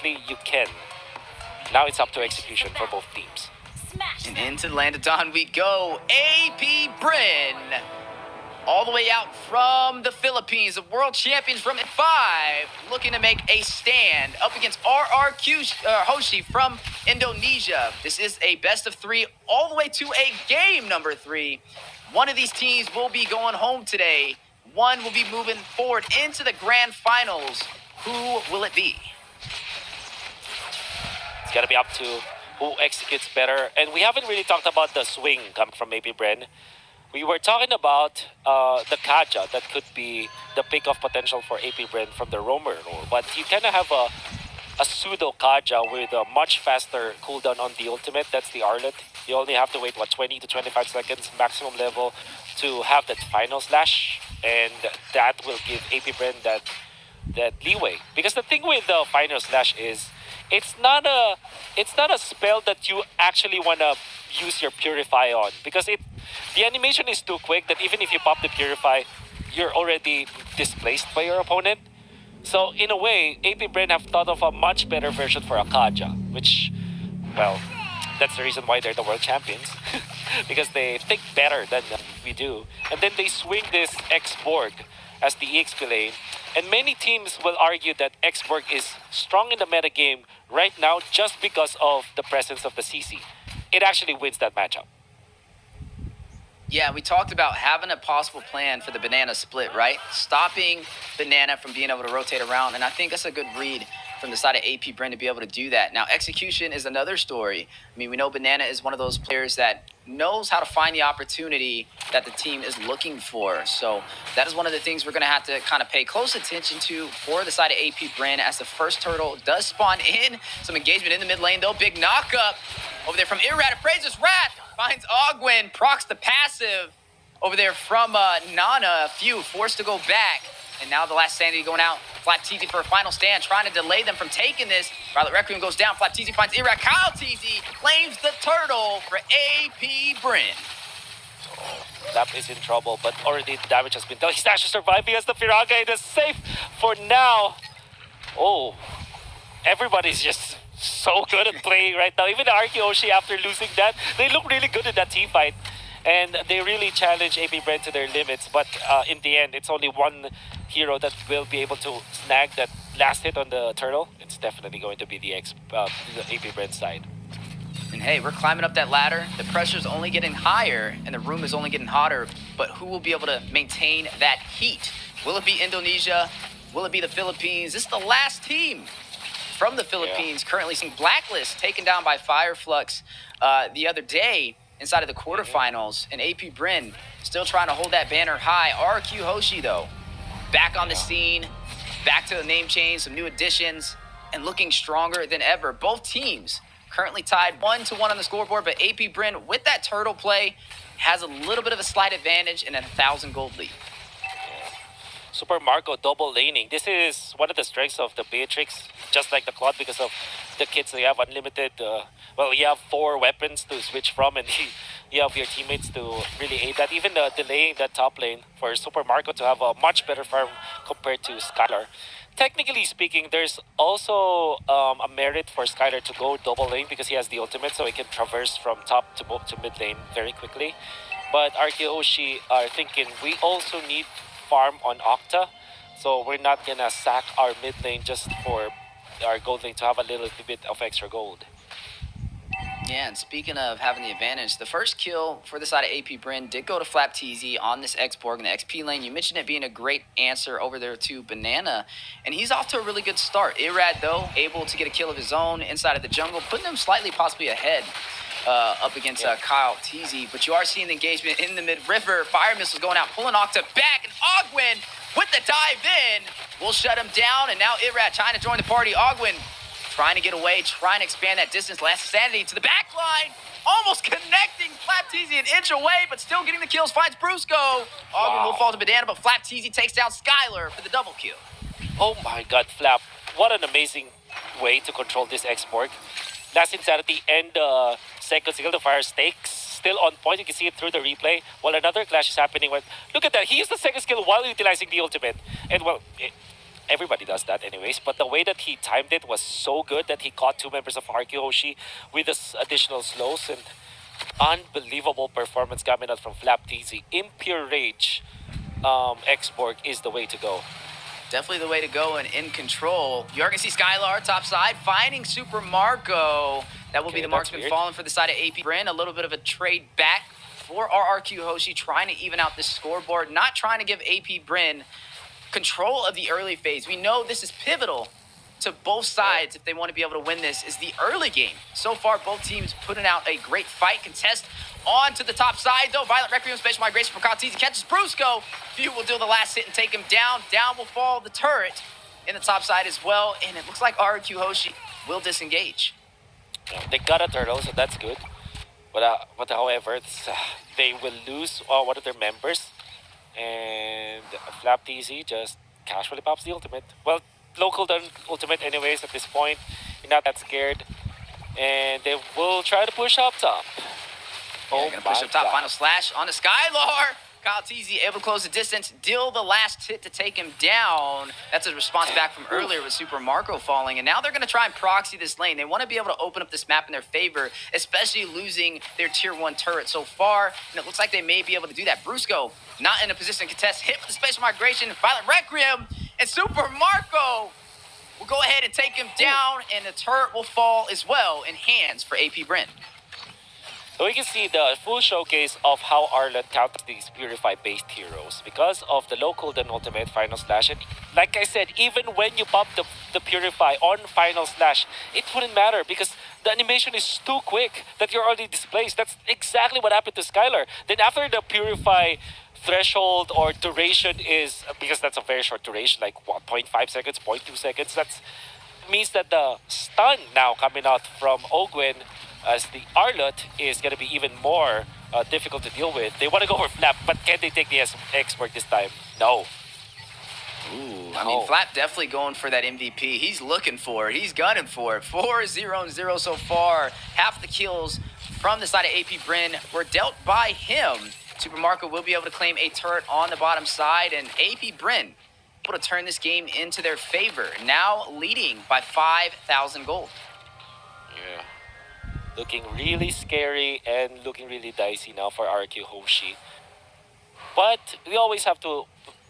technically you can. Now it's up to execution for both teams. And into Land of Dawn we go. AP BREN, all the way out from the Philippines, the world champions from 5, looking to make a stand up against RRQ HOSHI from Indonesia. This is a best of 3 all the way to a game number 3. One of these teams will be going home today. One will be moving forward into the grand finals. Who will it be? It's got to be up to who executes better. And we haven't really talked about the swing coming from AP BREN. We were talking about the Kaja that could be the pick-off potential for AP BREN from the roamer role. But you kind of have a pseudo Kaja with a much faster cooldown on the ultimate. That's the Arlet. You only have to wait, 20 to 25 seconds maximum level to have that final slash. And that will give AP BREN that leeway. Because the thing with the final slash is, it's not a spell that you actually want to use your Purify on. Because the animation is too quick that even if you pop the Purify, you're already displaced by your opponent. So in a way, AP BREN have thought of a much better version for a Kaja, which, well, that's the reason why they're the world champions. Because they think better than we do. And then they swing this X-Borg as the EXP lane. And many teams will argue that X-Borg is strong in the meta game right now just because of the presence of the CC. It actually wins that matchup. Yeah, we talked about having a possible plan for the banana split, right? Stopping banana from being able to rotate around. And I think that's a good read from the side of AP BREN to be able to do that. Now, execution is another story. I mean, we know Banana is one of those players that knows how to find the opportunity that the team is looking for. So that is one of the things we're going to have to kind of pay close attention to for the side of AP BREN as the first turtle does spawn in. Some engagement in the mid lane, though. Big knock up over there from Irrad. Fraser's Wrath finds Ogwin, procs the passive over there from Nana. A few forced to go back. And now the last sanity going out. Flat TZ for a final stand, trying to delay them from taking this. Violet Requiem goes down. Flat TZ finds Iraq. Kyle TZ claims the turtle for AP BREN. Oh, Lap is in trouble, but already the damage has been done. He's actually surviving as the Firaga. It is safe for now. Oh, everybody's just so good at playing right now. Even the RRQ HOSHI, after losing that, they look really good in that team fight. And they really challenge AP BREN to their limits. But in the end, it's only one hero that will be able to snag that last hit on the turtle. It's definitely going to be the AP BREN side. And hey, we're climbing up that ladder. The pressure's only getting higher, and the room is only getting hotter. But who will be able to maintain that heat? Will it be Indonesia? Will it be the Philippines? This is the last team from the Philippines. Currently seeing Blacklist taken down by Fireflux the other day inside of the quarterfinals. And AP BREN still trying to hold that banner high. RRQ HOSHI, though, back on the scene, back to the name change, some new additions, and looking stronger than ever. Both teams currently tied 1-1 on the scoreboard, but AP BREN, with that turtle play, has a little bit of a slight advantage and a 1,000 gold lead. Super Marco double laning. This is one of the strengths of the Beatrix, just like the Claude, because of the kits. You have unlimited, you have 4 weapons to switch from, and you have your teammates to really aid that. Even delaying that top lane for Super Marco to have a much better farm compared to Skylar. Technically speaking, there's also a merit for Skylar to go double lane because he has the ultimate, so he can traverse from top to mid lane very quickly. But RRQ HOSHI are thinking we also need farm on Octa, so we're not gonna sack our mid lane just for our gold lane to have a little bit of extra gold. Yeah, and speaking of having the advantage, the first kill for the side of AP BREN did go to Flap TZ on this X-Borg in the XP lane. You mentioned it being a great answer over there to Banana, and he's off to a really good start. Irrad, though, able to get a kill of his own inside of the jungle, putting him slightly possibly ahead up against Kyle TZ. But you are seeing the engagement in the mid-river. Fire missiles going out, pulling Octa back, and Ogwin with the dive in will shut him down. And now Irrad trying to join the party. Ogwin trying to get away, trying to expand that distance. Last sanity to the back line. Almost connecting Flap TZ an inch away, but still getting the kills. Finds Brusco. Ogwin will fall to Banana, but Flap TZ takes down Skylar for the double kill. Oh my god, Flap. What an amazing way to control this X-Borg. Last Insanity and second Signal to Fire stakes still on point. You can see it through the replay while another clash is happening. Look at that. He used the second skill while utilizing the ultimate. And well, everybody does that anyways, but the way that he timed it was so good that he caught two members of RRQ Hoshi with this additional slows, and unbelievable performance coming out from Flap TZ. Impure Rage X-Borg is the way to go. Definitely the way to go and in control. You're going to see Skylar top side, finding Super Marco. That will be the marksman falling for the side of AP BREN. A little bit of a trade back for RRQ Hoshi, trying to even out this scoreboard, not trying to give AP BREN control of the early phase. We know this is pivotal to both sides if they want to be able to win this, is the early game. So far, both teams putting out a great fight. Contest on to the top side, though. Violent Requiem, Special Migration from Kaltizi catches Brusco. Few will do the last hit and take him down. Down will fall the turret in the top side as well. And it looks like RRQ Hoshi will disengage. They got a turtle, so that's good. But however, they will lose one of their members. And Flap TZ just casually pops the ultimate. Well, local done ultimate anyways at this point. You're not that scared. And they will try to push up top. Yeah, gonna push up top. Final slash on the Skylar. Kyle TZ able to close the distance, deal the last hit to take him down. That's a response back from earlier with Super Marco falling. And now they're going to try and proxy this lane. They want to be able to open up this map in their favor, especially losing their tier 1 turret so far. And it looks like they may be able to do that. Brusco not in a position to contest. Hit with the Spatial Migration. Violent Requiem. And Super Marco will go ahead and take him down. And the turret will fall as well in hands for AP BREN. So we can see the full showcase of how Arlet counters these Purify-based heroes because of the low cooldown ultimate Final Slash. And like I said, even when you pop the Purify on Final Slash, it wouldn't matter because the animation is too quick that you're already displaced. That's exactly what happened to Skylar. Then after the Purify threshold or duration is, because that's a very short duration, like what, 0.5 seconds, 0.2 seconds, that means that the stun now coming out from Ogwen as the Arlet is going to be even more difficult to deal with. They want to go for Flap, but can they take the expert this time? No. Ooh, I mean, Flap definitely going for that MVP. He's looking for it. He's gunning for it. 4-0-0 so far. Half the kills from the side of AP BREN were dealt by him. Super Marco will be able to claim a turret on the bottom side, and AP BREN able to turn this game into their favor. Now leading by 5,000 gold. Yeah. Looking really scary and looking really dicey now for RRQ Hoshi. But we always have to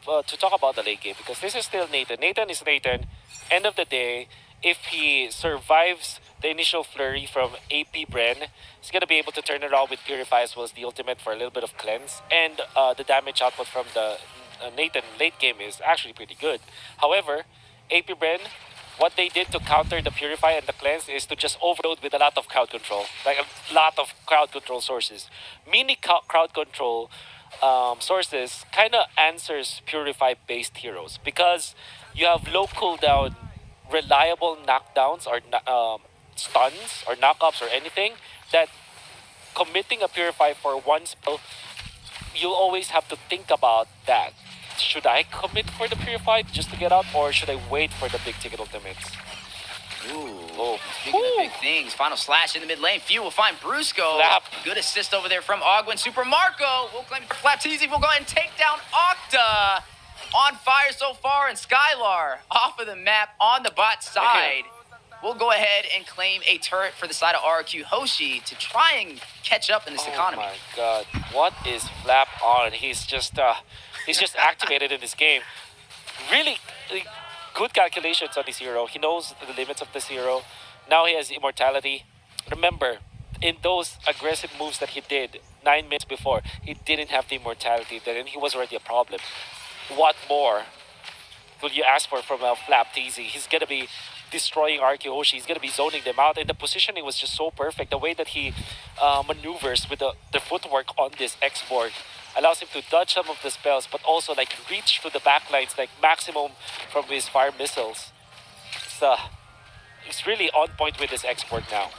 talk about the late game because this is still Nathan. Nathan is Nathan. End of the day, if he survives the initial flurry from AP BREN, he's going to be able to turn it around with Purify as well as the ultimate for a little bit of cleanse. And the damage output from the Nathan late game is actually pretty good. However, AP BREN, what they did to counter the Purify and the Cleanse is to just overload with a lot of crowd control. Like a lot of crowd control sources. Mini crowd control sources kind of answers Purify-based heroes. Because you have low cooldown, reliable knockdowns or stuns or knockups or anything that committing a Purify for one spell, you'll always have to think about that. Should I commit for the Purify just to get out, or should I wait for the big ticket ultimates? Ooh, speaking of big things, Final Slash in the mid lane. Few will find Brusco. Flap. Good assist over there from Ogwen. Super Marco will claim Flap TZ. Will go ahead and take down Octa. On fire so far, and Skylar off of the map on the bot side. We'll go ahead and claim a turret for the side of RRQ Hoshi to try and catch up in this economy. Oh my god, what is Flap on? He's just activated in this game. Really good calculations on this hero. He knows the limits of this hero. Now he has immortality. Remember, in those aggressive moves that he did 9 minutes before, he didn't have the immortality then, and he was already a problem. What more will you ask for from Flap TZ? He's gonna be destroying RRQ Hoshi. He's going to be zoning them out. And the positioning was just so perfect. The way that he maneuvers with the footwork on this X-Borg allows him to dodge some of the spells, but also like reach to the backlines, like maximum from his fire missiles. It's really on point with this X-Borg now.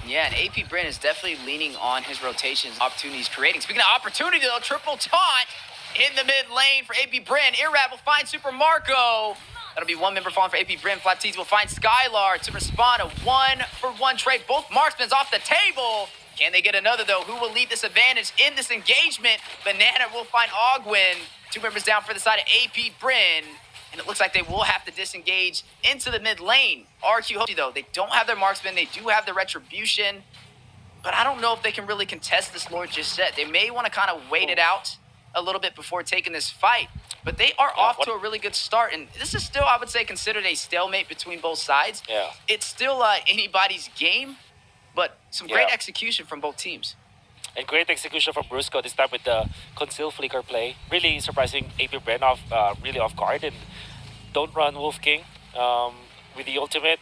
Yeah, and AP BREN is definitely leaning on his rotations, opportunities creating. Speaking of opportunity, though, triple taunt in the mid lane for AP BREN. Irad will find Super Marco. That'll be one member falling for AP BREN. Flap TZ will find Skylar to respond. A 1-for-1 trade. Both marksmen's off the table. Can they get another, though? Who will lead this advantage in this engagement? Banana will find Ogwen. 2 members down for the side of AP BREN. And it looks like they will have to disengage into the mid lane. RRQ HOSHI, though, they don't have their marksman. They do have the retribution. But I don't know if they can really contest this Lord just yet. They may want to kind of wait it out a little bit before taking this fight. But they are off to a really good start. And this is still, I would say, considered a stalemate between both sides. Yeah. It's still anybody's game, but some great execution from both teams. And great execution from Brusco this time with the conceal flicker play. Really surprising AP BREN off, really off guard. And don't run Wolf King with the ultimate.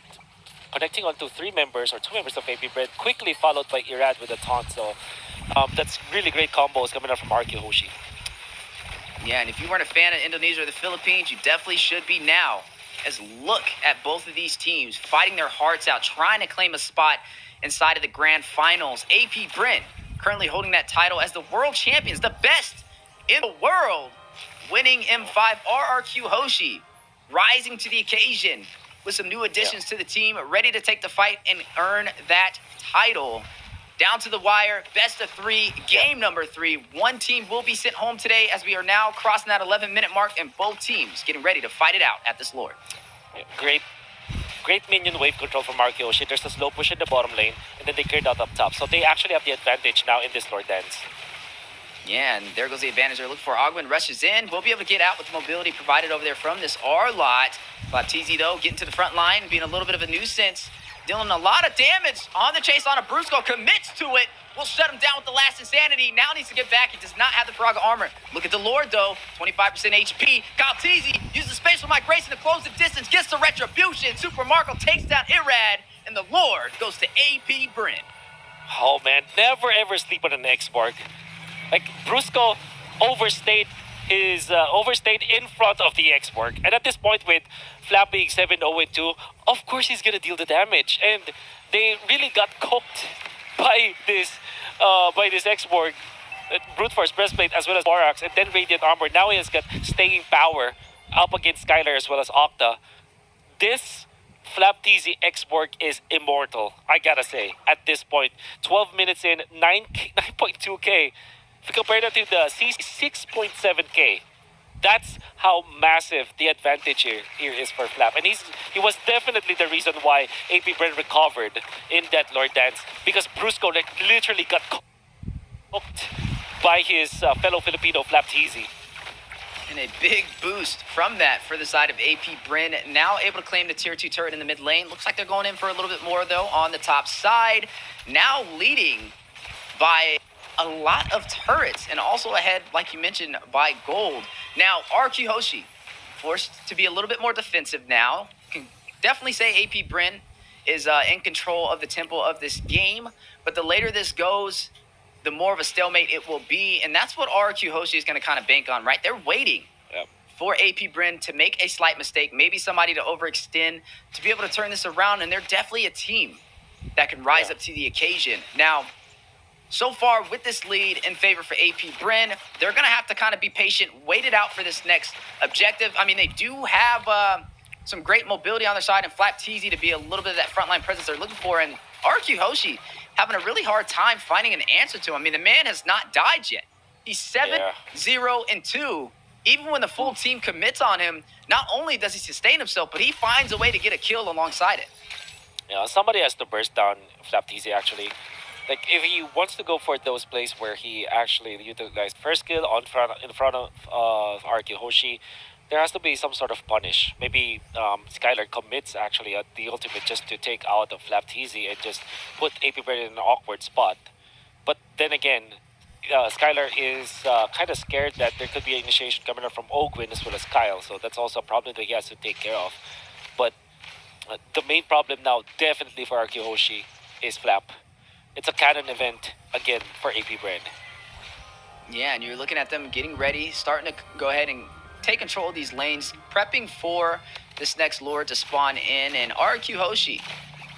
Connecting onto two members of AP BREN, quickly followed by Irad with a taunt. So that's really great combos coming out from RRQ HOSHI. Yeah, and if you weren't a fan of Indonesia or the Philippines, you definitely should be now. As look at both of these teams fighting their hearts out, trying to claim a spot inside of the grand finals. AP BREN currently holding that title as the world champions, the best in the world, winning M5. RRQ HOSHI rising to the occasion with some new additions to the team, ready to take the fight and earn that title. Down to the wire, best of three, game number 3. One team will be sent home today as we are now crossing that 11-minute mark, and both teams getting ready to fight it out at this Lord. Great minion wave control from RRQ HOSHI. There's a slow push in the bottom lane, and then they cleared out up top. So they actually have the advantage now in this Lord dance. Yeah, and there goes the advantage they're looking for. Ogwin rushes in. We'll be able to get out with the mobility provided over there from this R-Lot. Baptiste, though, getting to the front line, being a little bit of a nuisance. Dealing a lot of damage on the chase on a Brusco. Commits to it. We'll shut him down with the last insanity. Now needs to get back. He does not have the Paraga armor. Look at the Lord, though. 25% HP. Baptiste uses spatial migration to close the distance. Gets the retribution. Super Marco takes down Irad. And the Lord goes to AP BREN. Oh, man. Never, ever sleep on an X-Borg. Like, Brusco overstayed in front of the X-Borg. And at this point, with Flap being 7-0-2, of course he's gonna deal the damage. And they really got cooked by this X-Borg. Brute Force Breastplate as well as Borax, and then Radiant Armor. Now he has got staying power up against Skylar as well as Octa. This Flapteasy X-Borg is immortal, I gotta say, at this point. 12 minutes in, 9.2k. If you compare that to the C6.7k, that's how massive the advantage here is for Flap. And he was definitely the reason why AP BREN recovered in that Lord Dance, because Brusco literally got cooked by his fellow Filipino Flapteasy. And a big boost from that for the side of AP BREN. Now able to claim the tier 2 turret in the mid lane. Looks like they're going in for a little bit more, though, on the top side. Now leading by a lot of turrets, and also ahead, like you mentioned, by gold. Now, RRQ HOSHI forced to be a little bit more defensive now. Can definitely say AP BREN is in control of the tempo of this game, but the later this goes, the more of a stalemate it will be, and that's what RRQ HOSHI is going to kind of bank on, right? They're waiting for AP BREN to make a slight mistake, maybe somebody to overextend, to be able to turn this around, and they're definitely a team that can rise up to the occasion. Now, so far, with this lead in favor for AP BREN, they're going to have to kind of be patient, wait it out for this next objective. I mean, they do have some great mobility on their side, and Flapteasy to be a little bit of that frontline presence they're looking for, and RRQ HOSHI having a really hard time finding an answer to him. I mean, the man has not died yet. He's 7-0-2. Even when the full team commits on him, not only does he sustain himself, but he finds a way to get a kill alongside it. Yeah, somebody has to burst down Flapteasy, actually. Like, if he wants to go for those plays where he actually utilized first kill in front of RRQ HOSHI, there has to be some sort of punish. Maybe Skylar commits actually at the ultimate just to take out of Flapteasy and just put AP BREN in an awkward spot. But then again, Skylar is kind of scared that there could be an initiation coming up from Ogwin as well as Kyle, so that's also a problem that he has to take care of. But the main problem now, definitely for RRQ HOSHI, is Flap. It's a canon event, again, for AP BREN. Yeah, and you're looking at them getting ready, starting to go ahead and take control of these lanes, prepping for this next Lord to spawn in. And RRQ HOSHI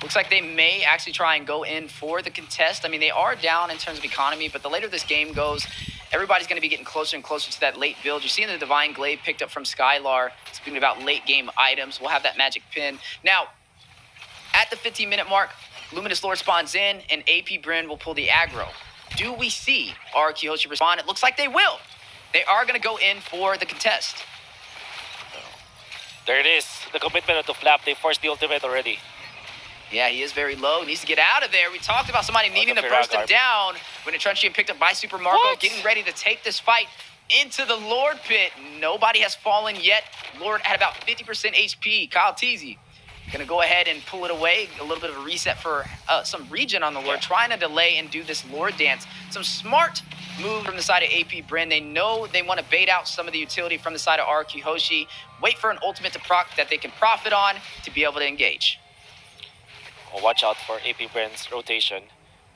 looks like they may actually try and go in for the contest. I mean, they are down in terms of economy, but the later this game goes, everybody's going to be getting closer and closer to that late build. You're seeing the Divine Glaive picked up from Skylar. Speaking about late game items, we'll have that magic pin. Now, at the 15-minute mark, Luminous Lord spawns in, and AP BREN will pull the aggro. Do we see RRQ HOSHI respond? It looks like they will. They are going to go in for the contest. There it is. The commitment of the flap. They forced the ultimate already. Yeah, he is very low. Needs to get out of there. We talked about somebody needing to burst him down when a Truncheon picked up by Super Marco, getting ready to take this fight into the Lord pit. Nobody has fallen yet. Lord at about 50% HP. Kyle Teasy going to go ahead and pull it away. A little bit of a reset for some regen on the Lord, trying to delay and do this Lord dance. Some smart move from the side of AP BREN. They know they want to bait out some of the utility from the side of RRQ HOSHI, wait for an ultimate to proc that they can profit on to be able to engage. Well, watch out for AP BREN's rotation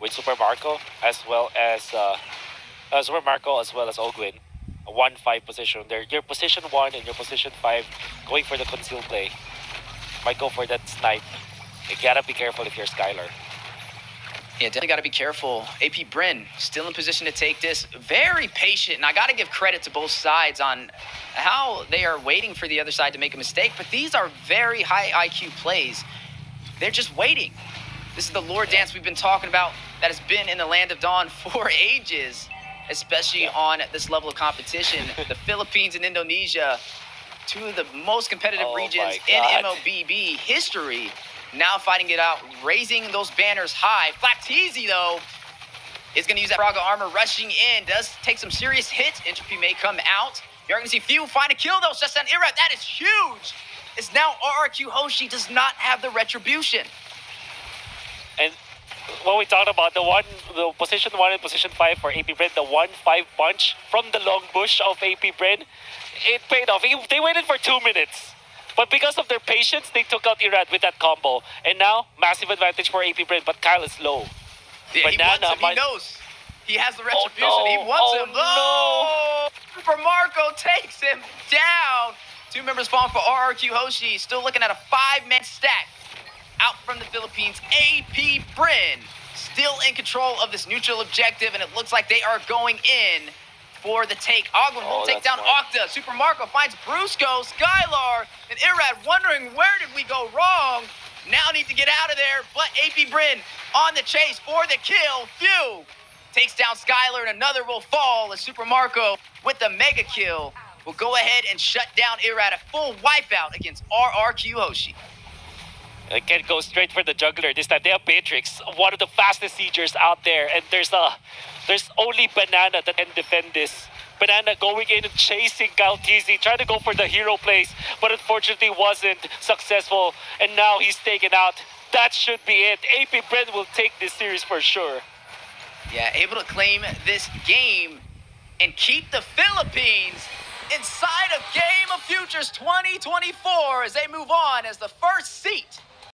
with Super Marco as well as Ogwin. A 1-5 position. They're your position 1 and your position 5 going for the conceal play. Might go for that snipe. You gotta be careful if you're Skylar. Yeah, definitely got to be careful. AP BREN still in position to take this. Very patient, and I got to give credit to both sides on how they are waiting for the other side to make a mistake. But these are very high IQ plays. They're just waiting. This is the Lord dance we've been talking about that has been in the Land of Dawn for ages, especially on this level of competition. The Philippines and Indonesia, two of the most competitive regions in MLBB history, now fighting it out, raising those banners high. Flapteezy, though, is going to use that Braga armor, rushing in. Does take some serious hits. Entropy may come out. You're going to see Few find a kill, though. Shuts down Irad. That is huge. It's now RRQ HOSHI does not have the retribution. And what we talked about, the position 1 and position 5 for AP BREN, the 1-5 punch from the long bush of AP BREN, it paid off. They waited for 2 minutes. But because of their patience, they took out Irad with that combo. And now, massive advantage for AP BREN, but Kyle is low. Yeah, he wants him. He knows. He has the retribution. He wants him. Oh, no! Super Marco takes him down. 2 members falling for RRQ HOSHI. Still looking at a 5-man stack. Out from the Philippines, AP BREN still in control of this neutral objective, and it looks like they are going in for the take. Ogwin will take down Octa. Super Marco finds Brusco, Skylar, and Irad wondering where did we go wrong. Now need to get out of there, but AP BREN on the chase for the kill. Few takes down Skylar, and another will fall as Super Marco with the mega kill will go ahead and shut down Irad. A full wipeout against RRQ HOSHI. They can go straight for the juggler this time. They have Matrix, one of the fastest siegers out there, and there's only Banana that can defend this. Banana going in and chasing Kyle Teasy, trying to go for the hero plays, but unfortunately wasn't successful, and now he's taken out. That should be it. AP BREN will take this series for sure. Yeah, able to claim this game and keep the Philippines inside of Game of Futures 2024 as they move on as the first seat